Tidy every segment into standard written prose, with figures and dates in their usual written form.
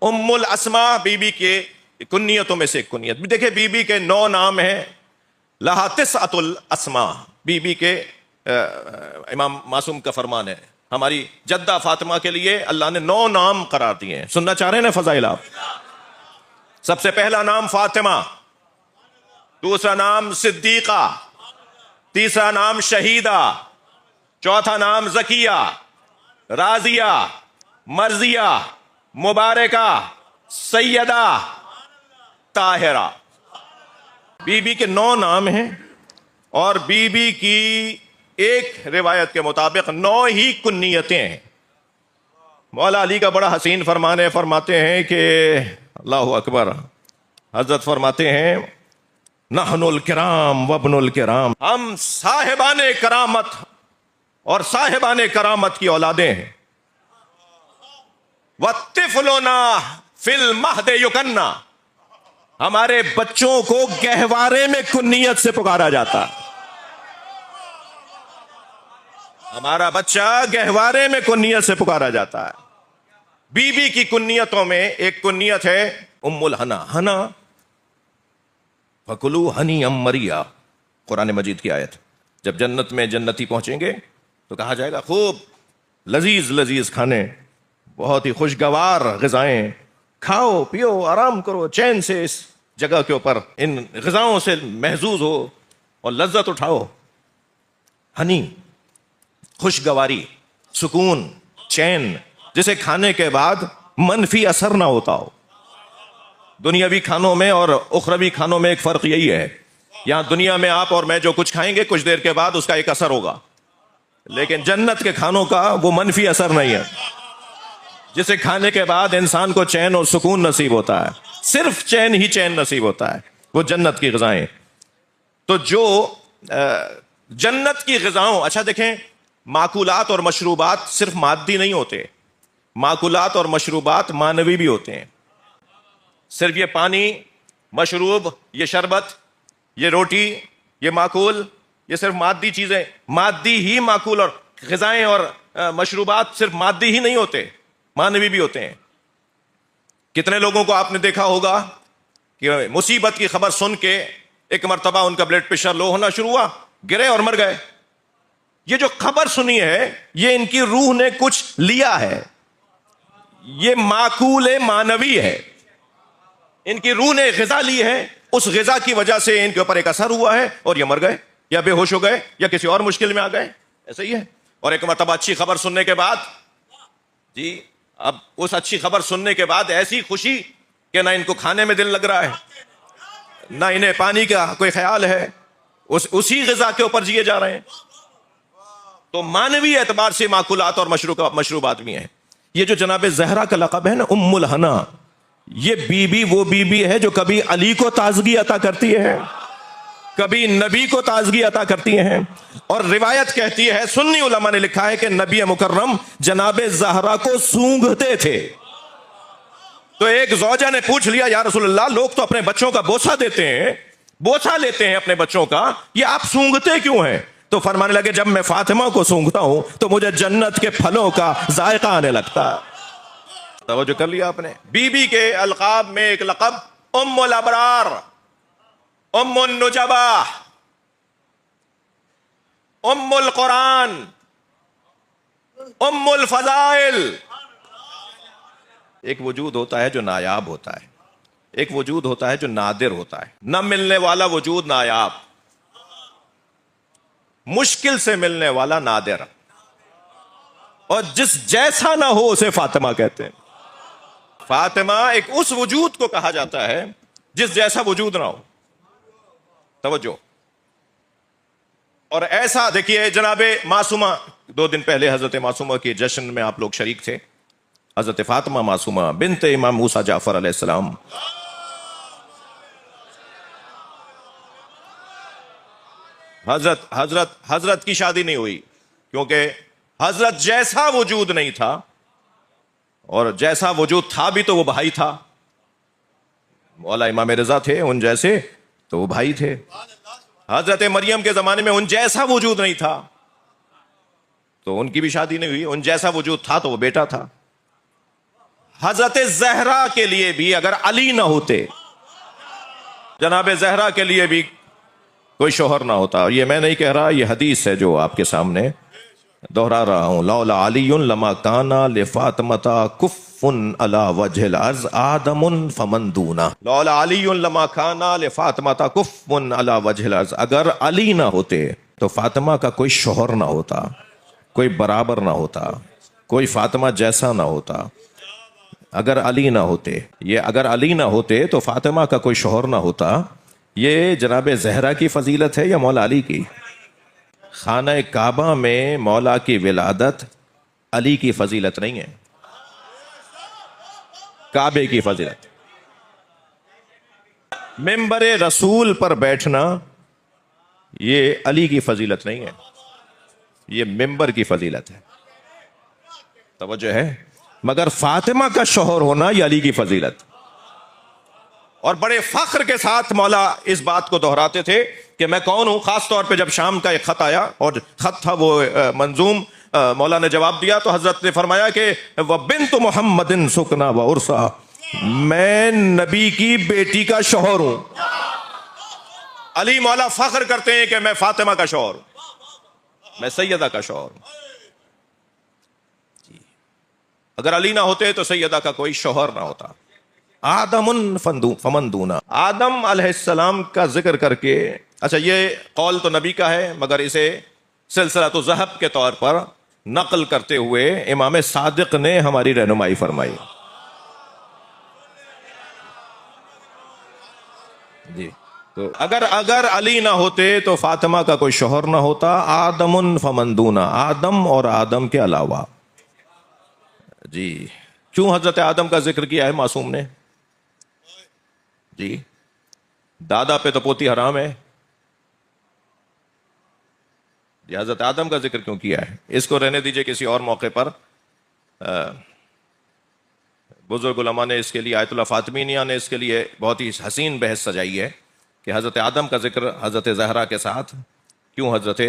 ام الاسما be be کے کنیتوں میں سے ایک کنیت. دیکھیں بی بی کے 9 نام ہیں. لہا تسعۃ الاسماء, بی بی کے امام معصوم کا فرمان ہے. ہماری جدہ فاطمہ کے لیے اللہ نے 9 نام قرار دیے ہیں. سننا چاہ رہے ہیں نا فضائل آپ؟ سب سے پہلا نام فاطمہ, دوسرا نام صدیقہ, تیسرا نام شہیدہ, چوتھا نام زکیہ, راضیہ, مرضیہ, مبارکہ, سیدہ, طاہرہ. بی بی کے 9 نام ہیں, اور بی بی کی ایک روایت کے مطابق 9 ہی کنیتیں ہیں. مولا علی کا بڑا حسین فرمان ہے, فرماتے ہیں کہ اللہ اکبر, حضرت فرماتے ہیں نحن الکرام وابن الکرام, ہم صاحبان کرامت اور صاحبان کرامت کی اولادیں ہیں. وَالطِّفْلُنَا فِي الْمَهْدِ يُكَنَّا, ہمارے بچوں کو گہوارے میں کنیت سے پکارا جاتا. ہمارا بچہ گہوارے میں کنیت سے پکارا جاتا ہے. بی بی کی کنیتوں میں ایک کنیت ہے ام الحنا. حنا فَكُلُوا هَنِيًّا مَرِيًّا, قرآن مجید کی آیت. جب جنت میں جنتی پہنچیں گے تو کہا جائے گا خوب لذیذ لذیذ کھانے, بہت ہی خوشگوار غذائیں, کھاؤ پیو آرام کرو, چین سے اس جگہ کے اوپر ان غذاؤں سے محظوظ ہو اور لذت اٹھاؤ. ہنی خوشگواری, سکون, چین, جسے کھانے کے بعد منفی اثر نہ ہوتا ہو. دنیاوی کھانوں میں اور اخروی کھانوں میں ایک فرق یہی ہے, یہاں دنیا میں آپ اور میں جو کچھ کھائیں گے کچھ دیر کے بعد اس کا ایک اثر ہوگا, لیکن جنت کے کھانوں کا وہ منفی اثر نہیں ہے, جسے کھانے کے بعد انسان کو چین اور سکون نصیب ہوتا ہے, صرف چین ہی چین نصیب ہوتا ہے, وہ جنت کی غذائیں. تو جو جنت کی غذاؤں, اچھا دیکھیں ماکولات اور مشروبات صرف مادی نہیں ہوتے, ماکولات اور مشروبات معنوی بھی ہوتے ہیں. صرف یہ پانی, مشروب, یہ شربت, یہ روٹی, یہ ماکول, یہ صرف مادی چیزیں, مادی ہی ماکول اور غذائیں اور مشروبات صرف مادی ہی نہیں ہوتے, معنوی بھی ہوتے ہیں. کتنے لوگوں کو آپ نے دیکھا ہوگا کہ مصیبت کی خبر سن کے ایک مرتبہ ان کا بلڈ پریشر لو ہونا شروع ہوا, گرے اور مر گئے. یہ جو خبر سنی ہے یہ ان کی روح نے کچھ لیا ہے, یہ معقول معنوی ہے. ان کی روح نے غذا لی ہے, اس غذا کی وجہ سے ان کے اوپر ایک اثر ہوا ہے اور یہ مر گئے یا بے ہوش ہو گئے یا کسی اور مشکل میں آ گئے. ایسا ہی ہے. اور ایک مرتبہ اچھی خبر سننے کے بعد, جی اب اس اچھی خبر سننے کے بعد ایسی خوشی کہ نہ ان کو کھانے میں دل لگ رہا ہے, نہ انہیں پانی کا کوئی خیال ہے, اسی غذا کے اوپر جیے جا رہے ہیں. تو معنوی اعتبار سے معقولات اور مشروبات بھی ہیں. یہ جو جناب زہرا کا لقب ہے نا ام الحنا, یہ بی بی وہ بی بی ہے جو کبھی علی کو تازگی عطا کرتی ہے, کبھی نبی کو تازگی عطا کرتی ہیں. اور روایت کہتی ہے, سنی علماء نے لکھا ہے کہ نبی مکرم جناب زہرا کو سونگھتے تھے. تو ایک زوجہ نے پوچھ لیا, یا رسول اللہ لوگ تو اپنے بچوں کا بوسہ دیتے ہیں, بوسہ لیتے ہیں اپنے بچوں کا, یہ آپ سونگھتے کیوں ہیں؟ تو فرمانے لگے جب میں فاطمہ کو سونگھتا ہوں تو مجھے جنت کے پھلوں کا ذائقہ آنے لگتا ہے. توجہ کر لیا آپ نے. بی بی کے القاب میں ایک لقب ام الابرار, ام النجبہ, ام القرآن, ام الفضائل. ایک وجود ہوتا ہے جو نایاب ہوتا ہے, ایک وجود ہوتا ہے جو نادر ہوتا ہے. نہ ملنے والا وجود نایاب, مشکل سے ملنے والا نادر, اور جس جیسا نہ ہو اسے فاطمہ کہتے ہیں. فاطمہ ایک اس وجود کو کہا جاتا ہے جس جیسا وجود نہ ہو. توجہ. اور ایسا دیکھیے جناب معصومہ, 2 دن پہلے حضرت معصومہ کے جشن میں آپ لوگ شریک تھے. حضرت فاطمہ معصومہ بنت امام موسیٰ جعفر علیہ السلام, حضرت کی شادی نہیں ہوئی کیونکہ حضرت جیسا وجود نہیں تھا, اور جیسا وجود تھا بھی تو وہ بھائی تھا. مولا امام رضا تھے ان جیسے تو وہ بھائی تھے. حضرت مریم کے زمانے میں ان جیسا وجود نہیں تھا تو ان کی بھی شادی نہیں ہوئی. ان جیسا وجود تھا تو وہ بیٹا تھا. حضرت زہرا کے لیے بھی اگر علی نہ ہوتے، جناب زہرا کے لیے بھی کوئی شوہر نہ ہوتا. یہ میں نہیں کہہ رہا، یہ حدیث ہے جو آپ کے سامنے دوہرا رہا ہوں. لولا علی لما کانا لفاطمۃ کف علی وجہ الارض آدم فمن دونا. لولا علی لما کانا لفاطمۃ کف علی وجہ الارض. اگر علی نہ ہوتے تو فاطمہ کا کوئی شوہر نہ ہوتا، کوئی برابر نہ ہوتا، کوئی فاطمہ جیسا نہ ہوتا. اگر علی نہ ہوتے، یہ اگر علی نہ ہوتے تو فاطمہ کا کوئی شوہر نہ ہوتا. یہ جناب زہرا کی فضیلت ہے یا مولا علی کی؟ خانہ کعبہ میں مولا کی ولادت علی کی فضیلت نہیں ہے، کعبے کی فضیلت. ممبر رسول پر بیٹھنا یہ علی کی فضیلت نہیں ہے، یہ ممبر کی فضیلت ہے. توجہ ہے؟ مگر فاطمہ کا شوہر ہونا یہ علی کی فضیلت. اور بڑے فخر کے ساتھ مولا اس بات کو دہراتے تھے کہ میں کون ہوں. خاص طور پہ جب شام کا ایک خط آیا اور خط تھا وہ منظوم، مولا نے جواب دیا تو حضرت نے فرمایا کہ وَبِنْتُ مُحَمَّدٍ سُكْنَا وَعُرْسَا، میں نبی کی بیٹی کا شوہر ہوں. علی مولا فخر کرتے ہیں کہ میں فاطمہ کا شوہر ہوں، میں سیدہ کا شوہر ہوں. اگر علی نہ ہوتے تو سیدہ کا کوئی شوہر نہ ہوتا. آدم فمن دونا. آدم علیہ السلام کا ذکر کر کے، اچھا یہ قول تو نبی کا ہے مگر اسے سلسلۃ الذہب کے طور پر نقل کرتے ہوئے امام صادق نے ہماری رہنمائی فرمائی. جی تو اگر علی نہ ہوتے تو فاطمہ کا کوئی شوہر نہ ہوتا. آدم فمن دونا، آدم اور آدم کے علاوہ. جی کیوں حضرت آدم کا ذکر کیا ہے معصوم نے؟ جی دادا پہ تو پوتی حرام ہے. جی حضرت آدم کا ذکر کیوں کیا ہے؟ اس کو رہنے دیجئے، کسی اور موقع پر بزرگ علماء نے اس کے لیے، آیت اللہ فاطمینیہ نے اس کے لیے بہت ہی حسین بحث سجائی ہے کہ حضرت آدم کا ذکر حضرت زہرا کے ساتھ کیوں حضرت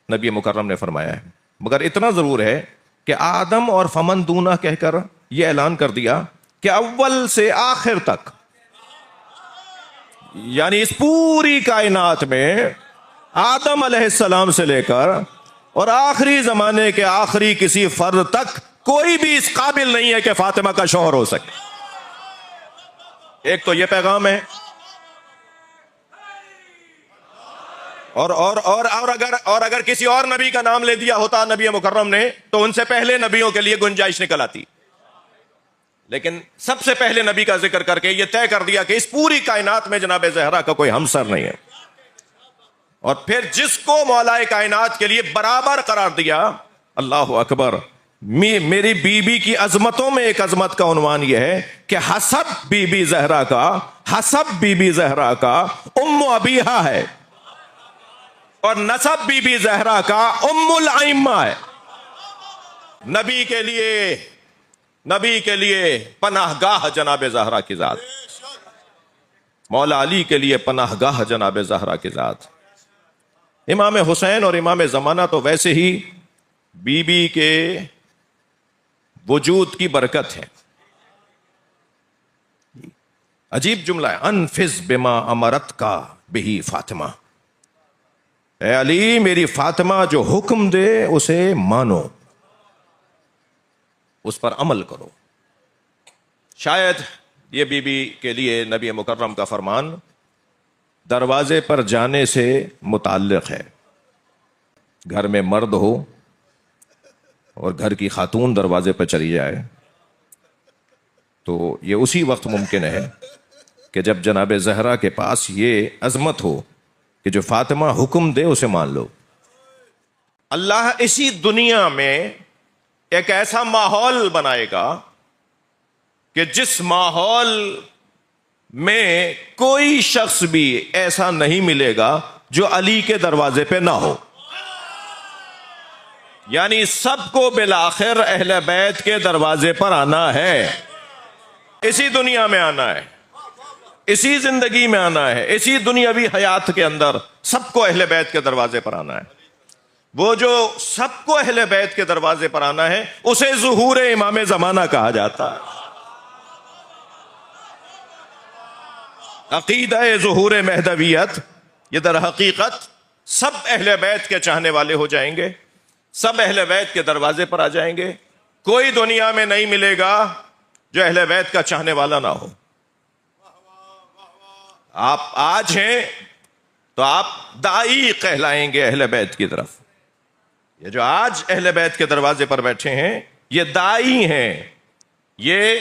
نبی مکرم نے فرمایا ہے. مگر اتنا ضرور ہے کہ آدم اور فمن دونا کہہ کر یہ اعلان کر دیا کہ اول سے آخر تک، یعنی اس پوری کائنات میں آدم علیہ السلام سے لے کر اور آخری زمانے کے آخری کسی فرد تک کوئی بھی اس قابل نہیں ہے کہ فاطمہ کا شوہر ہو سکے. ایک تو یہ پیغام ہے. اور اگر کسی اور نبی کا نام لے دیا ہوتا نبی مکرم نے تو ان سے پہلے نبیوں کے لیے گنجائش نکل آتی. لیکن سب سے پہلے نبی کا ذکر کر کے یہ طے کر دیا کہ اس پوری کائنات میں جناب زہرا کا کوئی ہمسر نہیں ہے. اور پھر جس کو مولا کائنات کے لیے برابر قرار دیا، اللہ اکبر، میری بی بی کی عظمتوں میں ایک عظمت کا عنوان یہ ہے کہ حسب بی بی زہرا کا ام ابیہا ہے اور نسب بی بی زہرا کا ام الائمہ ہے. نبی کے لیے پناہ گاہ جناب زہرا کی ذات، مولا علی کے لیے پناہ گاہ جناب زہرا کی ذات. امام حسین اور امام زمانہ تو ویسے ہی بی بی کے وجود کی برکت ہے. عجیب جملہ ہے، انفذ بما امرت کا بہی فاطمہ. اے علی، میری فاطمہ جو حکم دے اسے مانو، اس پر عمل کرو. شاید یہ بی بی کے لیے نبی مکرم کا فرمان دروازے پر جانے سے متعلق ہے. گھر میں مرد ہو اور گھر کی خاتون دروازے پر چلی جائے تو یہ اسی وقت ممکن ہے کہ جب جناب زہرا کے پاس یہ عظمت ہو کہ جو فاطمہ حکم دے اسے مان لو. اللہ اسی دنیا میں ایک ایسا ماحول بنائے گا کہ جس ماحول میں کوئی شخص بھی ایسا نہیں ملے گا جو علی کے دروازے پہ نہ ہو. یعنی سب کو بالآخر اہل بیت کے دروازے پر آنا ہے، اسی دنیا میں آنا ہے، اسی زندگی میں آنا ہے، اسی دنیاوی حیات کے اندر سب کو اہل بیت کے دروازے پر آنا ہے. وہ جو سب کو اہل بیت کے دروازے پر آنا ہے اسے ظہور امام زمانہ کہا جاتا ہے. عقیدہ ظہور مہدویت، یہ در حقیقت سب اہل بیت کے چاہنے والے ہو جائیں گے، سب اہل بیت کے دروازے پر آ جائیں گے. کوئی دنیا میں نہیں ملے گا جو اہل بیت کا چاہنے والا نہ ہو. آپ آج ہیں تو آپ داعی کہلائیں گے اہل بیت کی طرف. یہ جو آج اہل بیت کے دروازے پر بیٹھے ہیں یہ داعی ہیں، یہ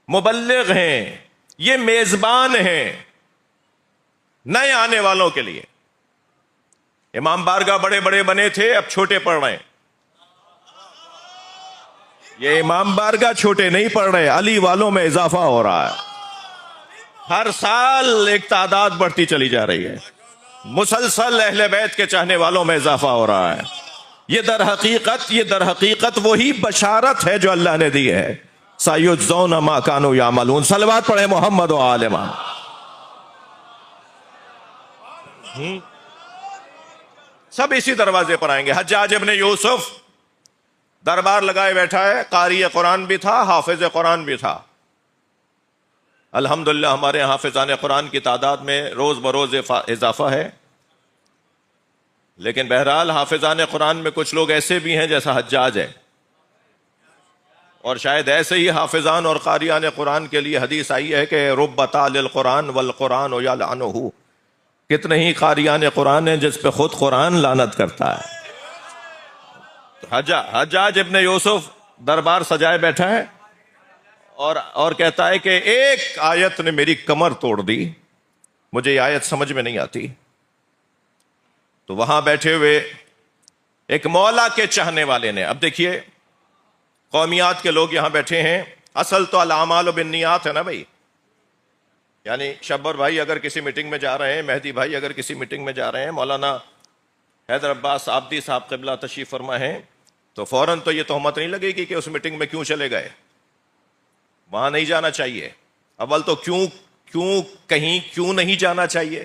مبلغ ہیں، یہ میزبان ہیں نئے آنے والوں کے لیے. امام بارگاہ بڑے بڑے بنے تھے، اب چھوٹے پڑ رہے ہیں. یہ امام بارگاہ چھوٹے نہیں پڑ رہے، علی والوں میں اضافہ ہو رہا ہے. ہر سال ایک تعداد بڑھتی چلی جا رہی ہے، مسلسل اہل بیت کے چاہنے والوں میں اضافہ ہو رہا ہے. یہ در حقیقت وہی بشارت ہے جو اللہ نے دی ہے. سَيُجْزَوْنَ مَا كَانُوا يَعْمَلُونَ. صلوات پڑھے محمد و آل محمد. سب اسی دروازے پر آئیں گے. حجاج ابن یوسف دربار لگائے بیٹھا ہے، قاری قرآن بھی تھا، حافظ قرآن بھی تھا. الحمدللہ ہمارے حافظان قرآن کی تعداد میں روز بروز اضافہ ہے. لیکن بہرحال حافظان قرآن میں کچھ لوگ ایسے بھی ہیں جیسا حجاج ہے، اور شاید ایسے ہی حافظان اور قاریان قرآن کے لیے حدیث آئی ہے کہ رب تال القرآن والقرآن یلعنہ. کتنے ہی قاریان قرآن ہیں جس پہ خود قرآن لعنت کرتا ہے. حجاج ابن یوسف دربار سجائے بیٹھا ہے اور کہتا ہے کہ ایک آیت نے میری کمر توڑ دی، مجھے یہ آیت سمجھ میں نہیں آتی. تو وہاں بیٹھے ہوئے ایک مولا کے چاہنے والے نے، اب دیکھیے قومیات کے لوگ یہاں بیٹھے ہیں، اصل تو الاعمال بالنیات ہے نا بھائی. یعنی شبر بھائی اگر کسی میٹنگ میں جا رہے ہیں، مہدی بھائی اگر کسی میٹنگ میں جا رہے ہیں، مولانا حیدر عباس عابدی صاحب قبلہ تشریف فرما ہیں، تو فوراً تو یہ تہمت نہیں لگے گی کہ اس میٹنگ میں کیوں چلے گئے، وہاں نہیں جانا چاہیے. اول تو کیوں نہیں جانا چاہیے.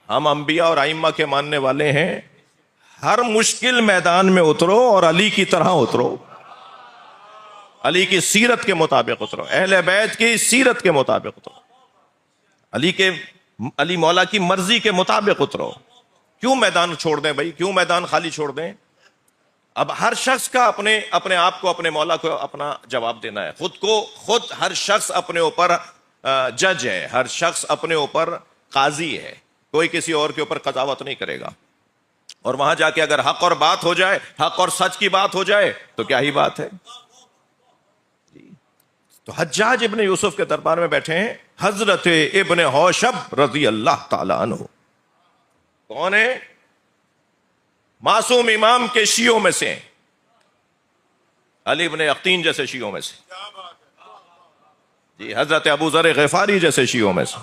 ہم انبیاء اور ائمہ کے ماننے والے ہیں. ہر مشکل میدان میں اترو اور علی کی طرح اترو، علی کی سیرت کے مطابق اترو، اہل بیت کی سیرت کے مطابق اترو، علی مولا کی مرضی کے مطابق اترو. کیوں میدان چھوڑ دیں بھائی، کیوں میدان خالی چھوڑ دیں. اب ہر شخص کا اپنے آپ کو، اپنے مولا کو اپنا جواب دینا ہے. خود ہر شخص اپنے اوپر جج ہے، ہر شخص اپنے اوپر قاضی ہے. کوئی کسی اور کے اوپر قضاوت نہیں کرے گا. اور وہاں جا کے اگر حق اور بات ہو جائے، حق اور سچ کی بات ہو جائے تو کیا ہی بات ہے. تو حجاج ابن یوسف کے دربار میں بیٹھے ہیں حضرت ابن حوشب رضی اللہ تعالی عنہ. کون ہے؟ معصوم امام کے شیعوں میں سے، علی ابن یقطین جیسے شیعوں میں سے، جی حضرت ابو ذر غفاری جیسے شیعوں میں سے.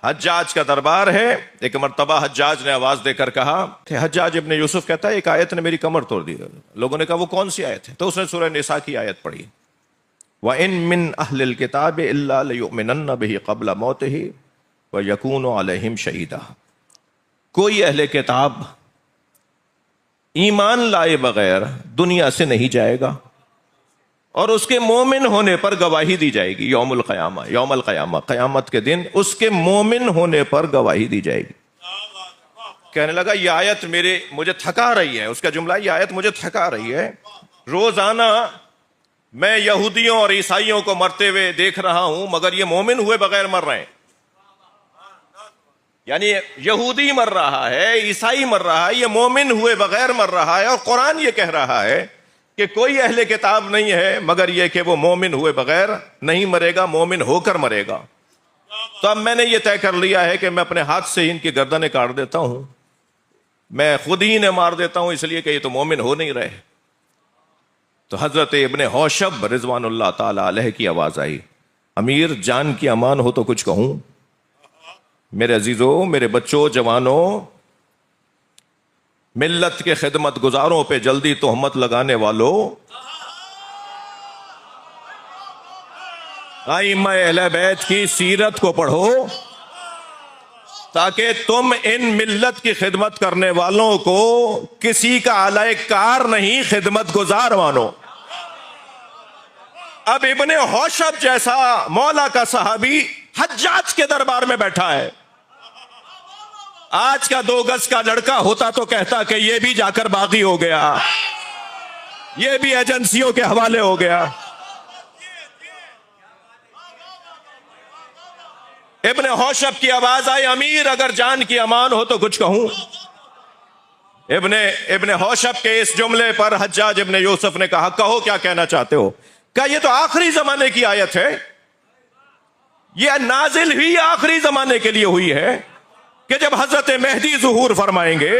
حجاج کا دربار ہے. ایک مرتبہ حجاج نے آواز دے کر کہا کہ حجاج ابن یوسف کہتا ہے ایک آیت نے میری کمر توڑ دی. لوگوں نے کہا وہ کون سی آیت ہے؟ تو اس نے سورہ نساء کی آیت پڑھی، وَإِن مِّنْ أَهْلِ الْكِتَابِ إِلَّا لَيُؤْمِنَنَّ بِهِ قَبْلَ مَوْتِهِ وَيَكُونُ عَلَيْهِمْ شَهِيدًا. کوئی اہل کتاب ایمان لائے بغیر دنیا سے نہیں جائے گا اور اس کے مومن ہونے پر گواہی دی جائے گی. یوم القیامہ قیامت کے دن اس کے مومن ہونے پر گواہی دی جائے گی. کہنے لگا یہ آیت مجھے تھکا رہی ہے. اس کا جملہ یہ آیت مجھے تھکا رہی ہے. روزانہ میں یہودیوں اور عیسائیوں کو مرتے ہوئے دیکھ رہا ہوں مگر یہ مومن ہوئے بغیر مر رہے ہیں. یعنی یہودی مر رہا ہے، عیسائی مر رہا ہے، یہ مومن ہوئے بغیر مر رہا ہے. اور قرآن یہ کہہ رہا ہے کہ کوئی اہل کتاب نہیں ہے مگر یہ کہ وہ مومن ہوئے بغیر نہیں مرے گا، مومن ہو کر مرے گا. تو اب میں نے یہ طے کر لیا ہے کہ میں اپنے ہاتھ سے ان کی گردنیں کاٹ دیتا ہوں، میں خود ہی انہیں مار دیتا ہوں، اس لیے کہ یہ تو مومن ہو نہیں رہے. تو حضرت ابن حوشب رضوان اللہ تعالی علیہ کی آواز آئی، امیر جان کی امان ہو تو کچھ کہوں. میرے عزیزوں، میرے بچوں، جوانوں، ملت کے خدمت گزاروں پہ جلدی تہمت لگانے والوں، ائمہ اہل بیت کی سیرت کو پڑھو تاکہ تم ان ملت کی خدمت کرنے والوں کو کسی کا علیہ کار نہیں، خدمت گزار مانو. اب ابن ہوشب جیسا مولا کا صحابی حجاج کے دربار میں بیٹھا ہے. آج کا 2 گز کا لڑکا ہوتا تو کہتا کہ یہ بھی جا کر باغی ہو گیا, یہ بھی ایجنسیوں کے حوالے ہو گیا. ابن ہوشب کی آواز آئی, امیر اگر جان کی امان ہو تو کچھ کہوں. ابن ہوشب کے اس جملے پر حجاج ابن یوسف نے کہا, کہو کیا کہنا چاہتے ہو. کہا یہ تو آخری زمانے کی آیت ہے, یہ نازل ہی آخری زمانے کے لیے ہوئی ہے کہ جب حضرت مہدی ظہور فرمائیں گے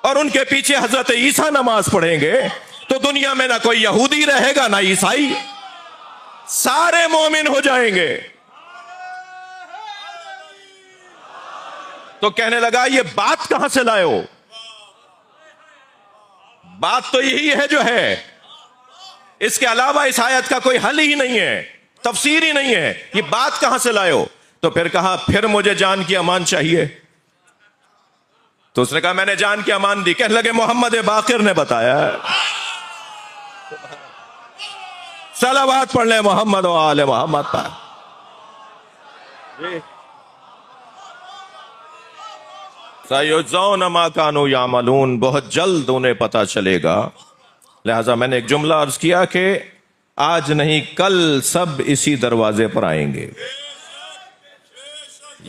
اور ان کے پیچھے حضرت عیسیٰ نماز پڑھیں گے تو دنیا میں نہ کوئی یہودی رہے گا نہ عیسائی, سارے مومن ہو جائیں گے. تو کہنے لگا یہ بات کہاں سے لائے ہو, بات تو یہی ہے جو ہے, اس کے علاوہ اس آیت کا کوئی حل ہی نہیں ہے, تفسیر ہی نہیں ہے, یہ بات کہاں سے لائے ہو. تو پھر کہا پھر مجھے جان کی امان چاہیے. تو اس نے کہا میں نے جان کی امان دی. کہنے لگے محمد باقر نے بتایا. صلوات پڑھ لیں محمد و آل محمد پر. سَيُجْزَوْنَ مَا كَانُوا يَعْمَلُونَ, بہت جلد انہیں پتا چلے گا. لہذا میں نے ایک جملہ عرض کیا کہ آج نہیں کل سب اسی دروازے پر آئیں گے.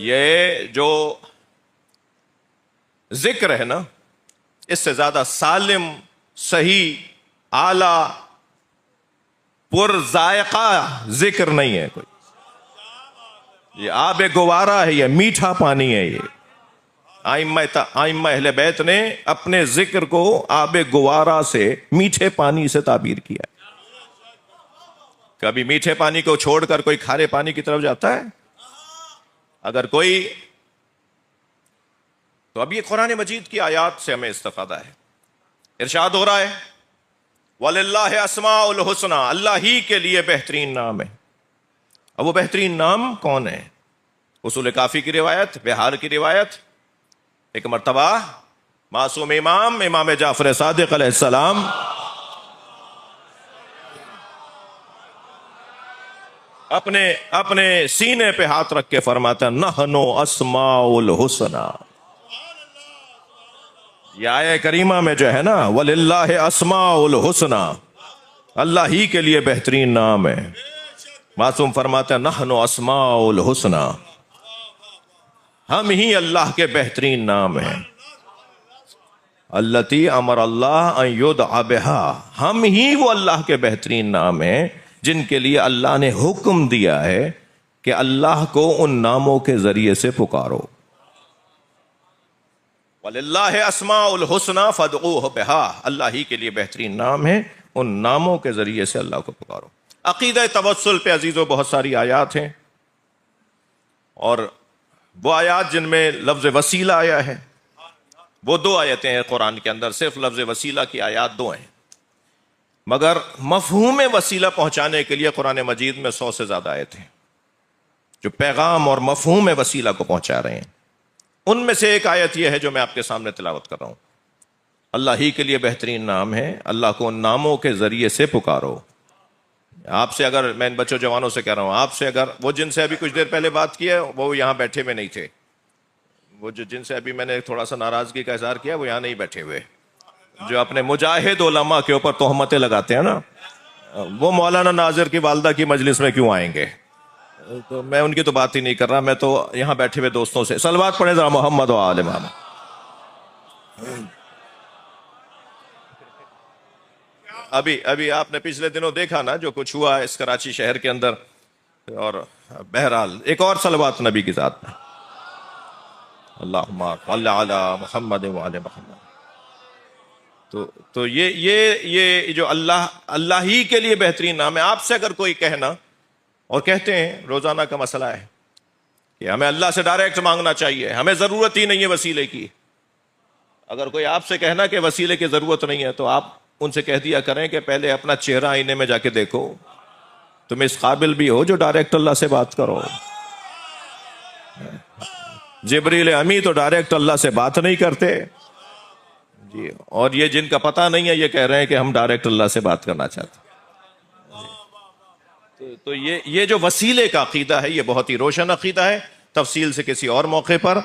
یہ جو ذکر ہے نا, اس سے زیادہ سالم, صحیح, اعلی, پر ذائقہ ذکر نہیں ہے کوئی. یہ آب گوارا ہے, یہ میٹھا پانی ہے. یہ ائمہ اہل بیت نے اپنے ذکر کو آب گوارا سے, میٹھے پانی سے تعبیر کیا. کبھی میٹھے پانی کو چھوڑ کر کوئی کھارے پانی کی طرف جاتا ہے اگر کوئی؟ تو اب یہ قرآن مجید کی آیات سے ہمیں استفادہ ہے. ارشاد ہو رہا ہے وَلِلَّهِ أَسْمَاءُ الْحُسْنَى, اللہ ہی کے لیے بہترین نام ہے. اب وہ بہترین نام کون ہے؟ اصول کافی کی روایت, بہار کی روایت, ایک مرتبہ معصوم امام جعفر صادق علیہ السلام اپنے سینے پہ ہاتھ رکھ کے فرماتا نحنو اسماء الحسنى. یہ آیہ کریمہ میں جو ہے نا وَلِلَّهِ أَسْمَاءُ الْحُسْنَى, اللہ ہی کے لیے بہترین نام ہے. معصوم فرماتا نحنو اسماء الحسنى, ہم ہی اللہ کے بہترین نام ہیں. التی امر اللہ ان یدعى بها, ہم ہی وہ اللہ کے بہترین نام ہیں جن کے لیے اللہ نے حکم دیا ہے کہ اللہ کو ان ناموں کے ذریعے سے پکارو. وَلِلَّهِ أَسْمَاءُ الْحُسْنَى فَادْعُوهُ بِهَا, اللہ ہی کے لیے بہترین نام ہے, ان ناموں کے ذریعے سے اللہ کو پکارو. عقیدہ توسل پہ عزیزو بہت ساری آیات ہیں, اور وہ آیات جن میں لفظ وسیلہ آیا ہے وہ 2 آیتیں ہیں قرآن کے اندر. صرف لفظ وسیلہ کی آیات 2 ہیں, مگر مفہوم وسیلہ پہنچانے کے لیے قرآن مجید میں 100 سے زیادہ آیتیں ہیں جو پیغام اور مفہوم وسیلہ کو پہنچا رہے ہیں. ان میں سے ایک آیت یہ ہے جو میں آپ کے سامنے تلاوت کر رہا ہوں. اللہ ہی کے لیے بہترین نام ہے, اللہ کو ان ناموں کے ذریعے سے پکارو. آپ سے اگر, میں ان بچوں جوانوں سے کہہ رہا ہوں, آپ سے اگر وہ جن سے ابھی کچھ دیر پہلے بات کی ہے وہ یہاں بیٹھے ہوئے نہیں تھے, وہ جن سے ابھی میں نے تھوڑا سا ناراضگی کا اظہار کیا وہ یہاں نہیں بیٹھے ہوئے, جو اپنے مجاہد علماء کے اوپر تہمتیں لگاتے ہیں نا, وہ مولانا ناظر کی والدہ کی مجلس میں کیوں آئیں گے؟ تو میں ان کی تو بات ہی نہیں کر رہا, میں تو یہاں بیٹھے ہوئے دوستوں سے. صلوات پڑھیں ذرا محمد و آل محمد. ابھی آپ نے پچھلے دنوں دیکھا نا جو کچھ ہوا اس کراچی شہر کے اندر, اور بہرحال ایک اور صلوات نبی کی ذات میں, اللہم صل علی محمد و آل محمد. تو یہ جو اللہ ہی کے لیے بہترین نام ہے. آپ سے اگر کوئی کہنا, اور کہتے ہیں روزانہ کا مسئلہ ہے کہ ہمیں اللہ سے ڈائریکٹ مانگنا چاہیے, ہمیں ضرورت ہی نہیں ہے وسیلے کی. اگر کوئی آپ سے کہنا کہ وسیلے کی ضرورت نہیں ہے تو آپ ان سے کہہ دیا کریں کہ پہلے اپنا چہرہ آئینے میں جا کے دیکھو, تم اس قابل بھی ہو جو ڈائریکٹ اللہ سے بات کرو. جبریل امی تو ڈائریکٹ اللہ سے بات نہیں کرتے جی, اور یہ جن کا پتہ نہیں ہے یہ کہہ رہے ہیں کہ ہم ڈائریکٹ اللہ سے بات کرنا چاہتے ہیں. تو یہ جو وسیلے کا عقیدہ ہے یہ بہت ہی روشن عقیدہ ہے. تفصیل سے کسی اور موقع پر